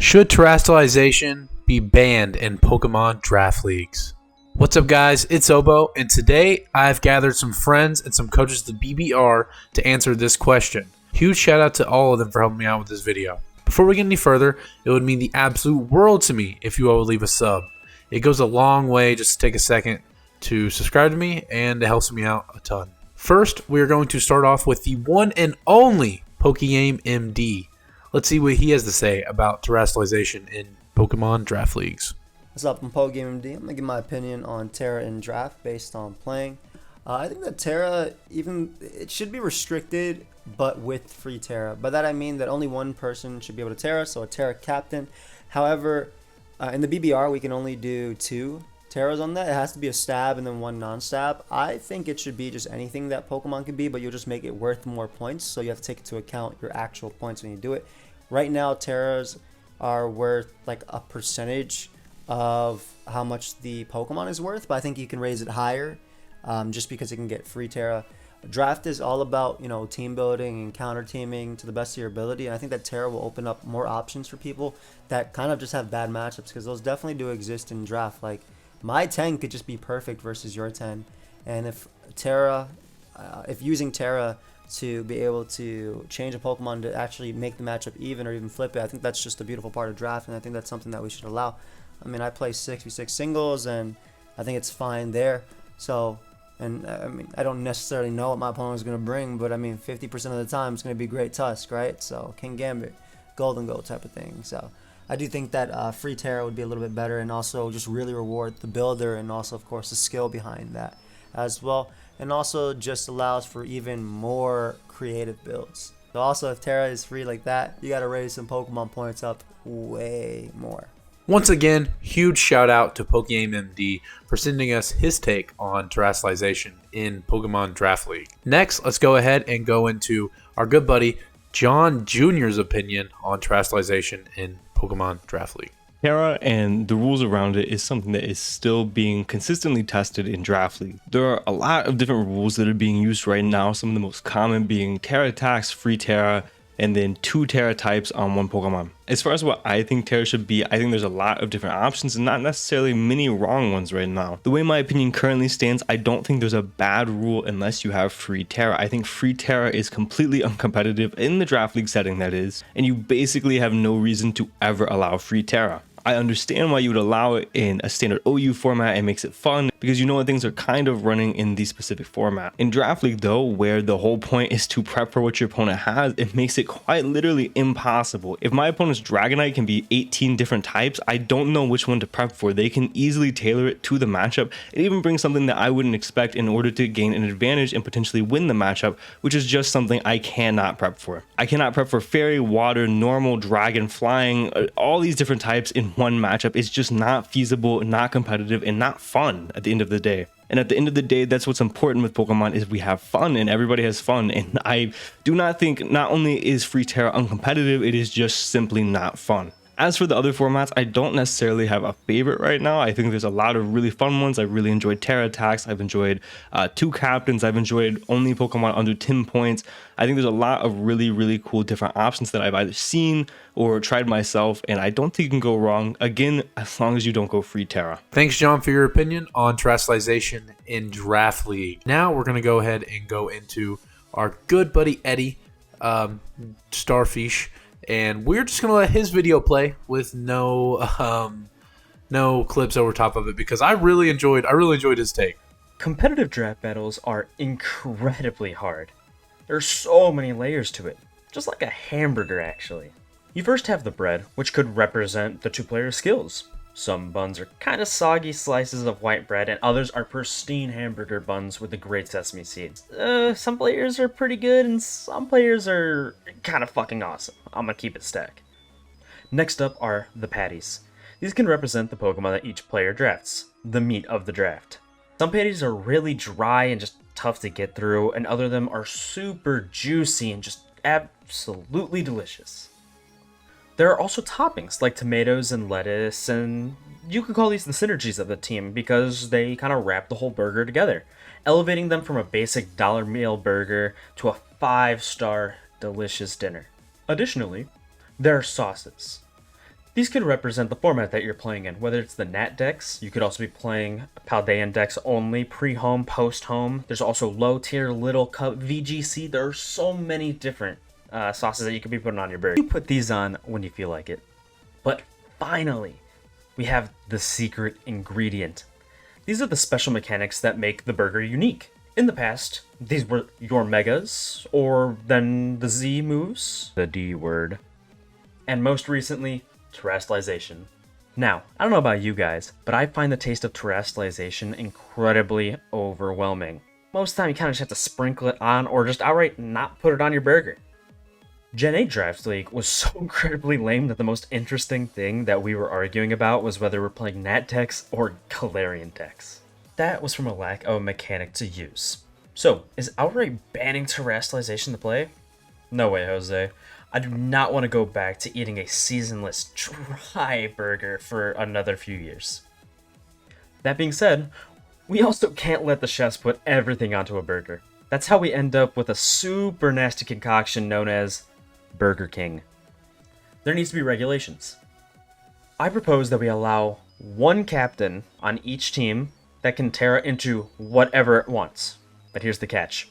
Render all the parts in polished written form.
Should Terastallization be banned in Pokemon Draft Leagues? What's up guys, it's Obo, and today I've gathered some friends and some coaches of the BBR to answer this question. Huge shout out to all of them for helping me out with this video. Before we get any further, it would mean the absolute world to me if you all would leave a sub. It goes a long way just to take a second to subscribe to me, and it helps me out a ton. First, we are going to start off with the one and only Pokegame MD. Let's see what he has to say about Terastallization in Pokemon Draft Leagues. What's up, I'm Pokegame MD. I'm going to give my opinion on Terra in draft based on playing. I think that Terra, it should be restricted, but with free Terra. By that I mean that only one person should be able to Terra, so a Terra captain. However, in the BBR, we can only do 2 Terras on that. It has to be a stab and then 1 non-stab. I think it should be just anything that Pokemon can be, but you'll just make it worth more points, so you have to take into account your actual points when you do it. Right now, Terras are worth like a percentage of how much the Pokemon is worth, but I think you can raise it higher just because it can get free Terra. Draft is all about, team building and counter teaming to the best of your ability, and I think that Terra will open up more options for people that kind of just have bad matchups, because those definitely do exist in draft. Like my 10 could just be perfect versus your 10, and if using Terra to be able to change a Pokemon to actually make the matchup even or even flip it, I think that's just a beautiful part of draft, and I think that's something that we should allow. I mean, I play 6v6 singles, and I think it's fine there. So, and I mean, I don't necessarily know what my opponent is going to bring, but I mean, 50% of the time it's going to be Great Tusk, right? So, King Gambit, Golden Goat type of thing. So, I do think that free Terra would be a little bit better, and also just really reward the builder, and also, of course, the skill behind that as well. And also just allows for even more creative builds. So also, if Terra is free like that, you got to raise some Pokemon points up way more. Once again, huge shout out to Pokegame MD for sending us his take on Terastallization in Pokemon Draft League. Next, let's go ahead and go into our good buddy John Jr.'s opinion on Terastallization in Pokemon Draft League. Terra and the rules around it is something that is still being consistently tested in Draft League. There are a lot of different rules that are being used right now, some of the most common being Terra attacks, free Terra, and then 2 Terra types on 1 Pokemon. As far as what I think Terra should be, I think there's a lot of different options and not necessarily many wrong ones right now. The way my opinion currently stands, I don't think there's a bad rule unless you have free Terra. I think free Terra is completely uncompetitive in the Draft League setting, that is, and you basically have no reason to ever allow free Terra. I understand why you would allow it in a standard OU format. It makes it fun because you know what things are kind of running in the specific format. In Draft League though, where the whole point is to prep for what your opponent has, it makes it quite literally impossible. If my opponent's Dragonite can be 18 different types, I don't know which one to prep for. They can easily tailor it to the matchup and even bring something that I wouldn't expect in order to gain an advantage and potentially win the matchup, which is just something I cannot prep for. I cannot prep for Fairy, Water, Normal, Dragon, Flying, all these different types in one matchup. Is just not feasible, not competitive, and not fun at the end of the day. And at the end of the day, that's what's important with Pokemon, is we have fun and everybody has fun. And I do not think not only is free Terra uncompetitive, it is just simply not fun. As for the other formats, I don't necessarily have a favorite right now. I think there's a lot of really fun ones. I really enjoyed Terra attacks. I've enjoyed 2 captains. I've enjoyed only Pokemon under 10 points. I think there's a lot of really, really cool different options that I've either seen or tried myself, and I don't think you can go wrong, again, as long as you don't go free Terra. Thanks, John, for your opinion on Terastallization in Draft League. Now we're going to go ahead and go into our good buddy Eddie, Starfish, and we're just going to let his video play with no clips over top of it, because I really enjoyed his take. Competitive draft battles are incredibly hard. There's so many layers to it, just like a hamburger actually. You first have the bread, which could represent the 2 players' skills. Some buns are kind of soggy slices of white bread, and others are pristine hamburger buns with the great sesame seeds. Some players are pretty good, and some players are kind of fucking awesome. I'm gonna keep it stacked. Next up are the patties. These can represent the Pokemon that each player drafts, the meat of the draft. Some patties are really dry and just tough to get through, and other of them are super juicy and just absolutely delicious. There are also toppings like tomatoes and lettuce, and you could call these the synergies of the team because they kind of wrap the whole burger together, elevating them from a basic dollar meal burger to a 5-star delicious dinner. Additionally, there are sauces. These could represent the format that you're playing in, whether it's the Nat decks, you could also be playing Paldean decks only, pre-home, post-home. There's also low tier, little cup, VGC. There are so many different sauces that you could be putting on your burger. You put these on when you feel like it. But finally, we have the secret ingredient. These are the special mechanics that make the burger unique. In the past, these were your megas, or then the Z moves, the D word, and most recently, Terastallization. Now, I don't know about you guys, but I find the taste of Terastallization incredibly overwhelming. Most of the time you kind of just have to sprinkle it on or just outright not put it on your burger. Gen 8 Draft League was so incredibly lame that the most interesting thing that we were arguing about was whether we're playing Nat decks or Galarian decks. That was from a lack of a mechanic to use. So, is outright banning Terastallization the play? No way, Jose. I do not want to go back to eating a seasonless, dry burger for another few years. That being said, we also can't let the chefs put everything onto a burger. That's how we end up with a super nasty concoction known as Burger King. There needs to be regulations. I propose that we allow one captain on each team that can Terra into whatever it wants. But here's the catch.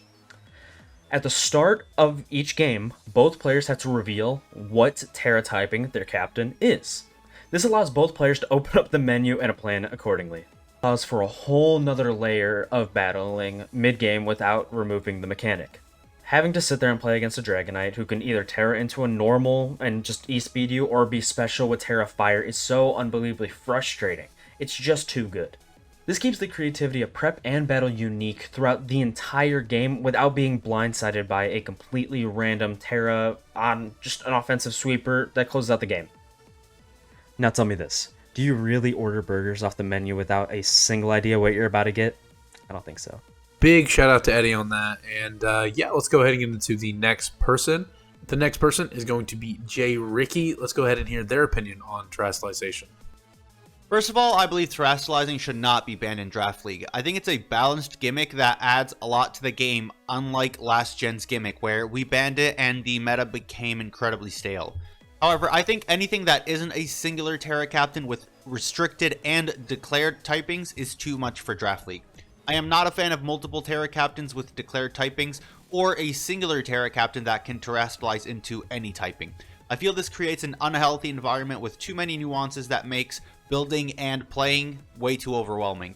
At the start of each game, both players have to reveal what Terra typing their captain is. This allows both players to open up the menu and plan accordingly. Allows for a whole nother layer of battling mid-game without removing the mechanic. Having to sit there and play against a Dragonite who can either Terra into a normal and just E-speed you or be special with Terra Fire is so unbelievably frustrating. It's just too good. This keeps the creativity of prep and battle unique throughout the entire game without being blindsided by a completely random Terra on just an offensive sweeper that closes out the game. Now tell me this, do you really order burgers off the menu without a single idea what you're about to get? I don't think so. Big shout out to Eddie on that. And yeah, let's go ahead and get into the next person. The next person is going to be Jay Ricky. Let's go ahead and hear their opinion on Terastallization. First of all, I believe Terastallizing should not be banned in Draft League. I think it's a balanced gimmick that adds a lot to the game, unlike last gen's gimmick where we banned it and the meta became incredibly stale. However, I think anything that isn't a singular Terra captain with restricted and declared typings is too much for Draft League. I am not a fan of multiple Terra captains with declared typings or a singular Terra captain that can Terastallize into any typing. I feel this creates an unhealthy environment with too many nuances that makes building and playing way too overwhelming.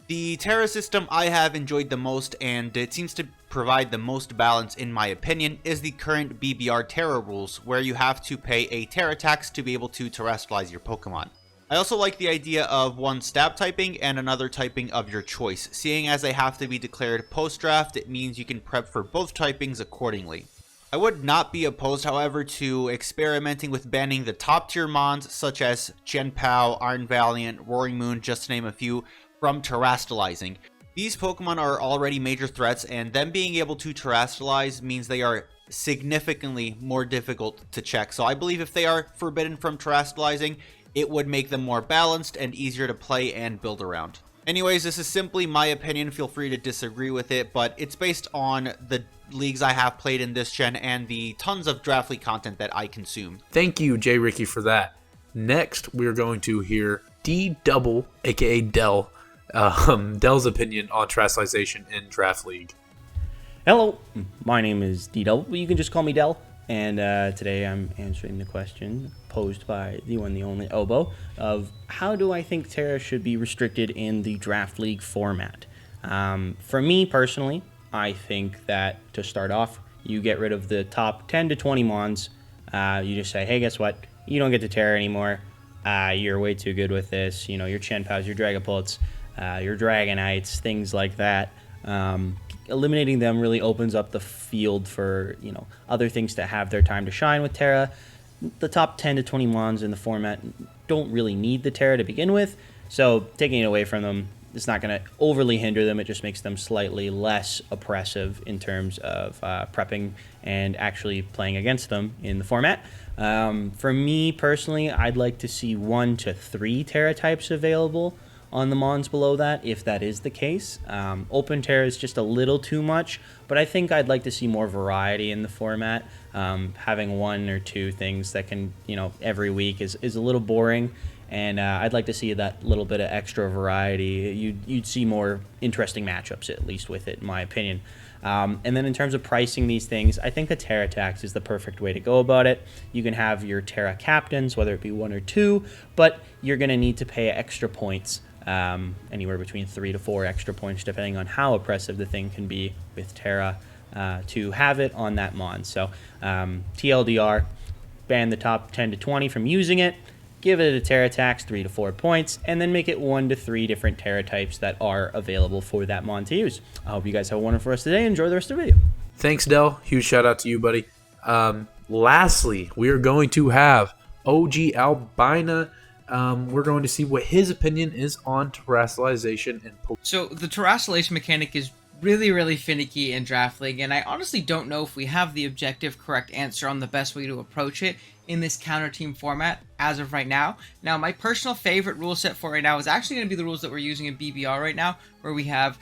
The Terra system I have enjoyed the most, and it seems to provide the most balance in my opinion, is the current BBR Terra rules, where you have to pay a Terra tax to be able to Terastallize your Pokemon. I also like the idea of one stab typing and another typing of your choice. Seeing as they have to be declared post-draft, it means you can prep for both typings accordingly. I would not be opposed, however, to experimenting with banning the top tier mons such as Chien-Pao, Iron Valiant, Roaring Moon, just to name a few, from Terastallizing. These Pokemon are already major threats, and them being able to Terastallize means they are significantly more difficult to check. So I believe if they are forbidden from Terastallizing, it would make them more balanced and easier to play and build around. Anyways, this is simply my opinion. Feel free to disagree with it, but it's based on the leagues I have played in this gen and the tons of Draft League content that I consume. Thank you, Jay Ricky, for that. Next, we're going to hear D Double, aka Dell, Dell's opinion on Terastallization in Draft League. Hello, my name is D Double, but you can just call me Dell. And today I'm answering the question posed by the one, the only Oboe, of how do I think Terra should be restricted in the Draft League format? For me personally, I think that to start off, you get rid of the top 10 to 20 mons. You just say, hey, guess what? You don't get to Terra anymore. You're way too good with this. You know, your Chien-Paos, your Dragapults, your Dragonites, things like that. Eliminating them really opens up the field for, you know, other things to have their time to shine with Terra. The top 10 to 20 mons in the format don't really need the Terra to begin with, so taking it away from them, it's not going to overly hinder them. It just makes them slightly less oppressive in terms of prepping and actually playing against them in the format. For me personally, I'd like to see 1 to 3 Terra types available on the mons below that, if that is the case. Open Terra is just a little too much, but I think I'd like to see more variety in the format. Having one or two things that can, every week is a little boring. And I'd like to see that little bit of extra variety. You'd see more interesting matchups, at least with it, in my opinion. And then in terms of pricing these things, I think a Terra tax is the perfect way to go about it. You can have your Terra captains, whether it be one or two, but you're going to need to pay extra points, anywhere between 3 to 4 extra points, depending on how oppressive the thing can be with Terra, to have it on that mon. So TLDR, ban the top 10 to 20 from using it. Give it a Terra tax, 3 to 4 points, and then make it 1 to 3 different Terra types that are available for that mon to use. I hope you guys have a wonderful rest of the day. Enjoy the rest of the video. Thanks, Del. Huge shout out to you, buddy. Lastly, we are going to have OG Albina. We're going to see what his opinion is on terastallization and Pokemon. So the terastallation mechanic is really, really finicky in Draft League, and I honestly don't know if we have the objective correct answer on the best way to approach it in this counter team format as of right now. Now, my personal favorite rule set for right now is actually going to be the rules that we're using in BBR right now, where we have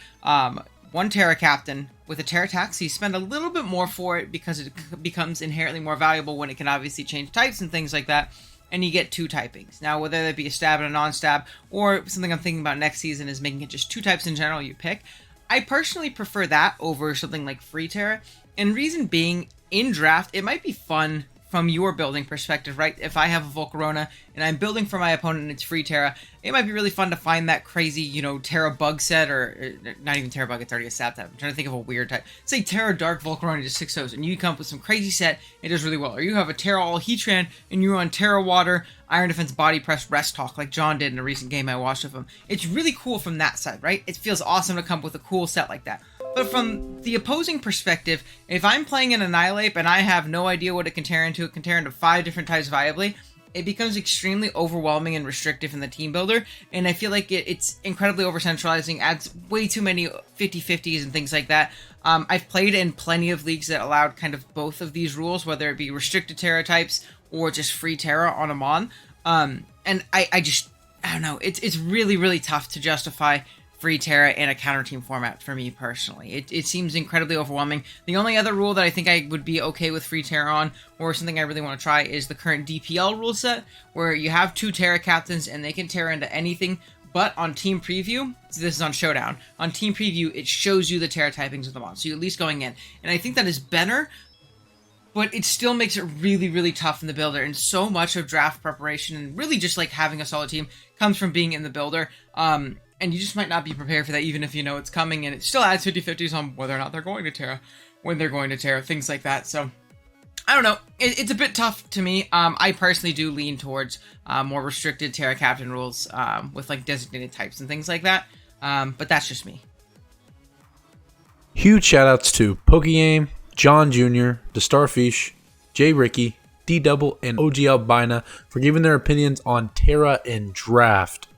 one Terra captain with a Terra tax. You spend a little bit more for it because it becomes inherently more valuable when it can obviously change types and things like that. And you get 2 typings. Now, whether that be a stab and a non-stab, or something I'm thinking about next season is making it just 2 types in general you pick. I personally prefer that over something like free Terra. And reason being, in draft, it might be fun from your building perspective, right? If I have a Volcarona and I'm building for my opponent and it's free Terra, it might be really fun to find that crazy, Terra bug set, or not even Terra bug, it's already a sap type. I'm trying to think of a weird type. Say Terra Dark Volcarona just 6-0s, and you come up with some crazy set, it does really well. Or you have a Terra All Heatran, and you're on Terra Water, Iron Defense Body Press Rest Talk, like John did in a recent game I watched of him. It's really cool from that side, right? It feels awesome to come up with a cool set like that. But from the opposing perspective, if I'm playing an Annihilate and I have no idea what it can tear into, it can tear into 5 different types viably, it becomes extremely overwhelming and restrictive in the team builder, and I feel like it's incredibly over-centralizing, adds way too many 50-50s and things like that. I've played in plenty of leagues that allowed kind of both of these rules, whether it be restricted Terra types or just free Terra on a mon. And I don't know, it's really, really tough to justify free Terra in a counter team format for me personally. It seems incredibly overwhelming. The only other rule that I think I would be okay with free Terra on, or something I really want to try, is the current DPL rule set, where you have 2 Terra captains and they can Terra into anything, but on Team Preview, so this is on Showdown, on Team Preview it shows you the Terra typings of the mon, so you're at least going in. And I think that is better, but it still makes it really, really tough in the builder, and so much of draft preparation, and really just like having a solid team, comes from being in the builder. And you just might not be prepared for that, even if you know it's coming, and it still adds 50-50s on whether or not they're going to Terra, when they're going to Terra, things like that. So, I don't know. It's a bit tough to me. I personally do lean towards more restricted Terra Captain rules with like designated types and things like that. But that's just me. Huge shoutouts to Pokegame, John Jr., the Starfish, J. Ricky, D Double, and OG Albina for giving their opinions on Terra and Draft.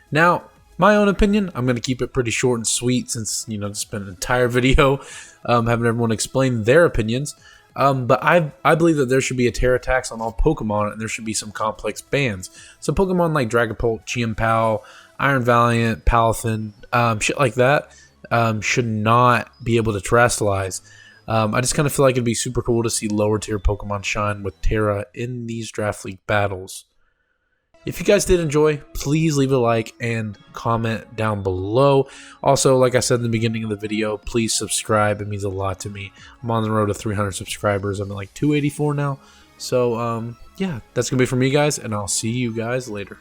Now, my own opinion, I'm going to keep it pretty short and sweet since, it's been an entire video having everyone explain their opinions. But I believe that there should be a Terra tax on all Pokemon, and there should be some complex bans. So Pokemon like Dragapult, Chimpao, Iron Valiant, Palafin, shit like that should not be able to terastallize. I just kind of feel like it'd be super cool to see lower tier Pokemon shine with Terra in these Draft League battles. If you guys did enjoy, please leave a like and comment down below. Also, like I said in the beginning of the video, please subscribe. It means a lot to me. I'm on the road to 300 subscribers. I'm at like 284 now. So, yeah, that's going to be for me, guys, and I'll see you guys later.